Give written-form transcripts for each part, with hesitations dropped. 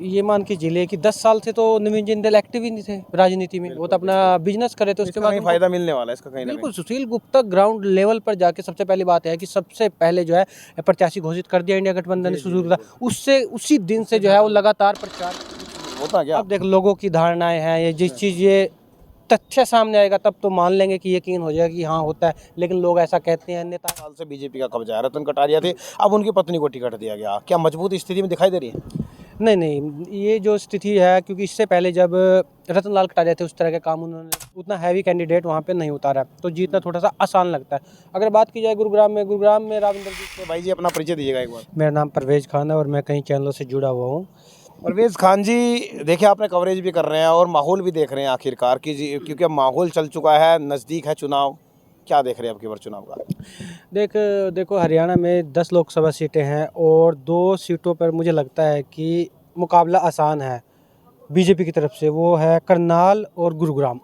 ये मान के चलिए कि 10 साल से तो नवीन जिंदल एक्टिव ही नहीं थे राजनीति में। वो तो अपना बिजनेस करे तो उसके बाद कहीं फायदा मिलने वाला है इसका कहीं ना बिल्कुल सुशील गुप्ता ग्राउंड लेवल पर जाके सबसे पहली बात है कि सबसे पहले जो है प्रत्याशी घोषित कर दिया इंडिया गठबंधन ने सुशील गुप्ता। उससे उसी दिन से जो है वो लगातार प्रचार कहीं होता क्या। अब देख लोगों की धारणाएं हैं, ये जिस चीज़ ये तथ्य सामने आएगा तब तो मान लेंगे कि यकीन हो जाएगा कि हाँ होता है, लेकिन लोग ऐसा कहते हैं। नेता साल से बीजेपी का कब्जा है, रतन कटारिया थे, अब उनकी पत्नी को टिकट दिया गया, क्या मजबूत स्थिति में दिखाई दे रही है। नहीं नहीं, ये जो स्थिति है, क्योंकि इससे पहले जब रतन लाल कटारिया थे उस तरह के काम उन्होंने उतना हैवी कैंडिडेट वहाँ पे नहीं उतारा, तो जीतना थोड़ा सा आसान लगता है। अगर बात की जाए गुरुग्राम में राविंदर जी, तो भाई जी अपना परिचय दीजिएगा एक बार। मेरा नाम परवेज खान है और मैं कई चैनलों से जुड़ा हुआ हूँ। परवेज खान जी, देखिए आपने कवरेज भी कर रहे हैं और माहौल भी देख रहे हैं आखिरकार की जी, क्योंकि अब माहौल चल चुका है, नज़दीक है चुनाव, क्या देख रहे हैं अब की बार चुनाव का। देखो हरियाणा में 10 लोकसभा सीटें हैं और 2 सीटों पर मुझे लगता है कि मुकाबला आसान है बीजेपी की तरफ से, वो है करनाल और गुरुग्राम।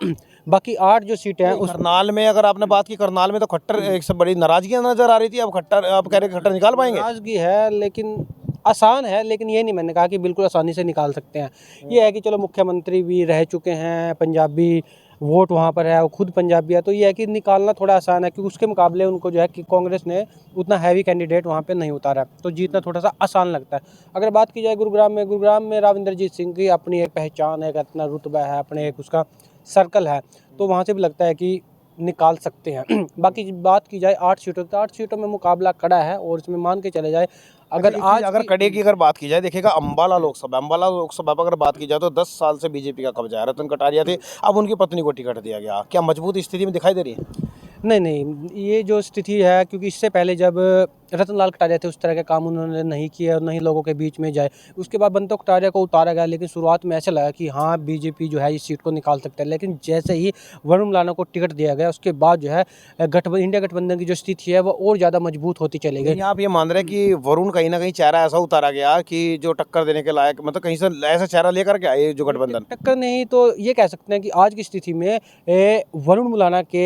बाकी 8 जो सीटें हैं उस करनाल में अगर आपने बात की, करनाल में तो खट्टर एक से बड़ी नाराजगी नजर आ रही थी, अब खट्टर आप कह रहे हैं खट्टर निकाल पाएंगे। नाराजगी है लेकिन आसान है, लेकिन ये नहीं मैंने कहा कि बिल्कुल आसानी से निकाल सकते हैं। ये है कि चलो मुख्यमंत्री भी रह चुके हैं, पंजाबी वोट वहाँ पर है, वो खुद पंजाबी है, तो ये है कि निकालना थोड़ा आसान है, क्योंकि उसके मुकाबले उनको जो है कि कांग्रेस ने उतना हैवी कैंडिडेट वहाँ पे नहीं उतारा, तो जीतना थोड़ा सा आसान लगता है। अगर बात की जाए गुरुग्राम में राविंदरजीत सिंह की अपनी एक पहचान है, एक अपना रुतबा है, अपने एक उसका सर्कल है, तो वहाँ से भी लगता है कि निकाल सकते हैं। बाकी बात की जाए 8 सीटों की, तो 8 सीटों में मुकाबला कड़ा है और इसमें मान के चले जाए अगर कड़े की अगर बात की जाए, देखिएगा अंबाला लोकसभा पर अगर बात की जाए तो 10 साल से बीजेपी का कब्जा है, रतन कटारिया थे, अब उनकी पत्नी को टिकट दिया गया, क्या मजबूत स्थिति में दिखाई दे रही है। नहीं नहीं, ये जो स्थिति है, क्योंकि इससे पहले जब रतन लाल कटारिया थे उस तरह के काम उन्होंने नहीं किए और नहीं लोगों के बीच में जाए, उसके बाद बंतो कटारिया को उतारा गया, लेकिन शुरुआत में ऐसा लगा कि हाँ बीजेपी जो है इस सीट को निकाल सकता है, लेकिन जैसे ही वरुण मुलाना को टिकट दिया गया उसके बाद जो है इंडिया गठबंधन की जो स्थिति है वो और ज़्यादा मजबूत होती चली गई। आप ये मान रहे हैं कि वरुण कहीं ना कहीं चेहरा ऐसा उतारा गया कि जो टक्कर देने के लायक, मतलब कहीं से ऐसा चेहरा लेकर के आए जो गठबंधन टक्कर नहीं, तो ये कह सकते हैं कि आज की स्थिति में वरुण मुलाना के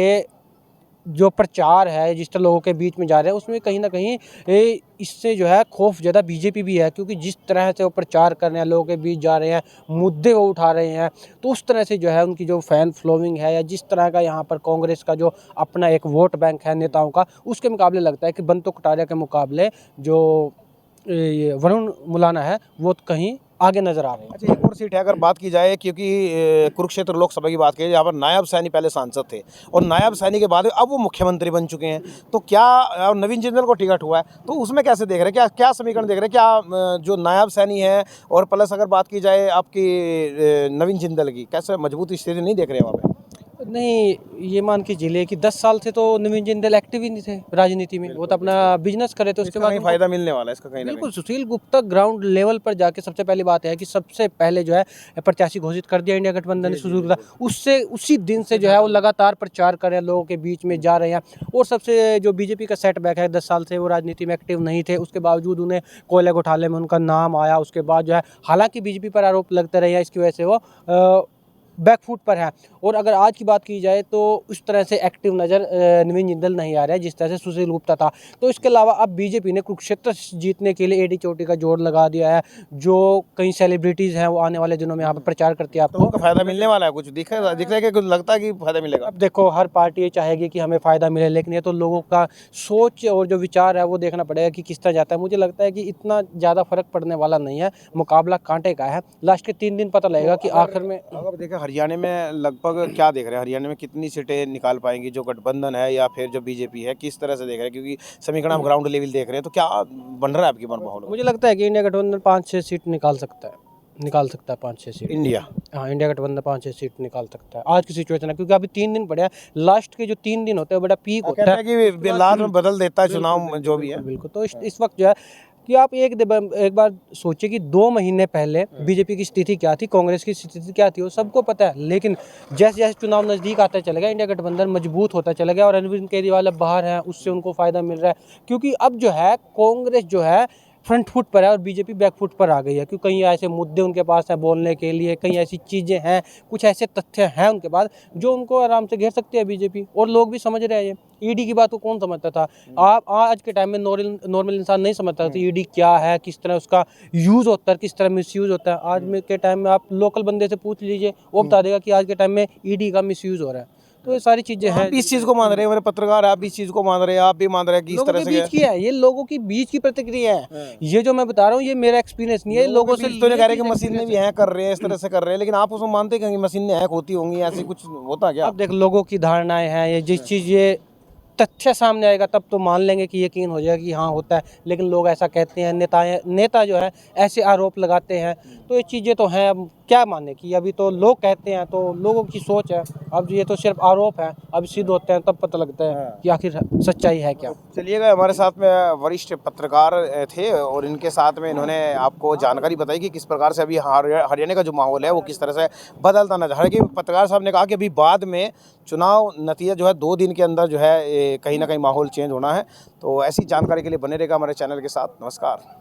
जो प्रचार है जिस तरह लोगों के बीच में जा रहे हैं उसमें कहीं ना कहीं इससे जो है खौफ ज़्यादा बीजेपी भी है, क्योंकि जिस तरह से वो प्रचार कर रहे हैं, लोगों के बीच जा रहे हैं, मुद्दे वो उठा रहे हैं, तो उस तरह से जो है उनकी जो फैन फॉलोइंग है या जिस तरह का यहाँ पर कांग्रेस का जो अपना एक वोट बैंक है नेताओं का, उसके मुकाबले लगता है कि बंतो कटारिया के मुकाबले जो ये वरुण मुलाना है वो कहीं आगे नजर आ रहे हैं। अच्छा, एक और सीट है अगर बात की जाए, क्योंकि कुरुक्षेत्र लोकसभा की बात करें, यहाँ पर नायब सैनी पहले सांसद थे और नायब सैनी के बाद अब वो मुख्यमंत्री बन चुके हैं, तो क्या और नवीन जिंदल को टिकट हुआ है, तो उसमें कैसे देख रहे हैं, क्या क्या समीकरण देख रहे हैं, क्या जो नायब सैनी है और प्लस अगर बात की जाए आपकी नवीन जिंदल की, कैसे मजबूत स्थिति नहीं देख रहे हैं वहाँ पे। नहीं, ये मान के चलिए कि 10 साल से तो नवीन जिंदल एक्टिव ही नहीं थे राजनीति में। वो तो अपना बिजनेस करे तो उसके बाद कहीं फायदा मिलने वाला है इसका कहीं ना बिल्कुल सुशील गुप्ता ग्राउंड लेवल पर जाके सबसे पहली बात है कि सबसे पहले जो है प्रत्याशी घोषित कर दिया इंडिया गठबंधन ने सुशील गुप्ता। उससे उसी दिन से जो है वो लगातार प्रचार कर रहे हैं, लोगों के बीच में जा रहे हैं। और सबसे जो बीजेपी का सेटबैक है, 10 साल से वो राजनीति में एक्टिव नहीं थे, उसके बावजूद उन्हें कोयले घोटाले में उनका नाम आया। उसके बाद जो है हालांकि बीजेपी पर आरोप लगते रहे हैं, इसकी वजह से वो बैकफुट पर है। और अगर आज की बात की जाए तो उस तरह से एक्टिव नज़र नवीन जिंदल नहीं आ रहा है जिस तरह से सुशील गुप्ता था। तो इसके अलावा अब बीजेपी ने कुरुक्षेत्र जीतने के लिए एडी चोटी का जोड़ लगा दिया है। जो कई सेलिब्रिटीज़ हैं वो आने वाले दिनों में यहाँ पर प्रचार करती है। तो आपको फायदा मिलने वाला है, कुछ दिख रहा है कि कुछ लगता है कि फायदा मिलेगा। अब देखो हर पार्टी ये चाहेगी कि हमें फ़ायदा मिले, लेकिन ये तो लोगों का सोच और जो विचार है वो देखना पड़ेगा कि किस तरह जाता है। मुझे लगता है कि इतना ज़्यादा फर्क पड़ने वाला नहीं है, मुकाबला कांटे का है। लास्ट के 3 दिन पता लगेगा कि आखिर में। अगर देखें हरियाणा में लगभग क्या देख रहे हैं, हरियाणा में कितनी सीटें निकाल पाएंगी जो गठबंधन है या फिर जो बीजेपी है, किस तरह से देख रहे हैं, क्योंकि समीकरण आप ग्राउंड लेवल देख रहे हैं, तो क्या बन रहा है आपकी मन माहौल। मुझे लगता है कि इंडिया गठबंधन 5-6 सीट निकाल सकता है 5-6 सीट इंडिया। हाँ, इंडिया गठबंधन 5-6 सीट निकाल सकता है आज की सिचुएशन है, क्योंकि अभी 3 दिन पड़े हैं। लास्ट के जो 3 दिन होते हैं बड़ा पीक होता है कि लास्ट में बदल देता है चुनाव जो भी है। बिल्कुल। तो इस वक्त जो है कि आप एक बार सोचिए कि 2 महीने पहले बीजेपी की स्थिति क्या थी, कांग्रेस की स्थिति क्या थी, वो सबको पता है। लेकिन जैसे जैसे चुनाव नज़दीक आता चला गया, इंडिया गठबंधन मजबूत होता चला गया और अरविंद केजरीवाल अब बाहर हैं, उससे उनको फ़ायदा मिल रहा है। क्योंकि अब जो है कांग्रेस जो है फ्रंट फुट पर है और बीजेपी बैक फुट पर आ गई है, क्योंकि कई ऐसे मुद्दे उनके पास हैं बोलने के लिए, कई ऐसी चीज़ें हैं, कुछ ऐसे तथ्य हैं उनके पास जो उनको आराम से घेर सकते हैं बीजेपी, और लोग भी समझ रहे हैं। ये ईडी की बात को कौन समझता था? आप आज के टाइम में नॉर्मल इंसान नहीं समझता था ईडी क्या है, किस तरह उसका यूज़ होता है, किस तरह मिसयूज़ होता है। आज में के टाइम में आप लोकल बंदे से पूछ लीजिए, वो बता देगा कि आज के टाइम में ईडी का मिसयूज़ हो रहा है। तो ये सारी चीज़ें हैं। आप इस चीज़ को मान रहे हैं, मेरे पत्रकार आप इस चीज़ को मान रहे हैं, आप भी मान रहे हैं कि इस लोगों तरह के से बीच की है, ये लोगों की बीच की प्रतिक्रिया है। ये जो मैं बता रहा हूँ ये मेरा एक्सपीरियंस नहीं है, लोगों से तो नहीं कह रहे कि मशीनें भी हैक कर रहे हैं, इस तरह से कर रहे हैं, लेकिन आप उसमें मानते हैं कि मशीनें हैक होती होंगी, ऐसे कुछ होता क्या? अब देख लोगों की धारणाएं हैं, ये जिस चीज़ ये तथ्य सामने आएगा तब तो मान लेंगे कि यकीन हो जाएगा कि हाँ होता है, लेकिन लोग ऐसा कहते हैं, नेता जो है ऐसे आरोप लगाते हैं, तो ये चीज़ें तो हैं। अब क्या माने कि अभी तो लोग कहते हैं, तो लोगों की सोच है। अब ये तो सिर्फ आरोप है, अब सिद्ध होते हैं तब पता लगता है कि आखिर सच्चाई है क्या। चलिएगा, हमारे साथ में वरिष्ठ पत्रकार थे और इनके साथ में इन्होंने आपको जानकारी बताई कि किस प्रकार से अभी हरियाणा का जो माहौल है वो किस तरह से बदलता नजर। हालांकि पत्रकार साहब ने कहा कि अभी बाद में चुनाव नतीजा जो है 2 दिन के अंदर जो है कहीं ना कहीं माहौल चेंज होना है। तो ऐसी जानकारी के लिए बने रहेगा हमारे चैनल के साथ। नमस्कार।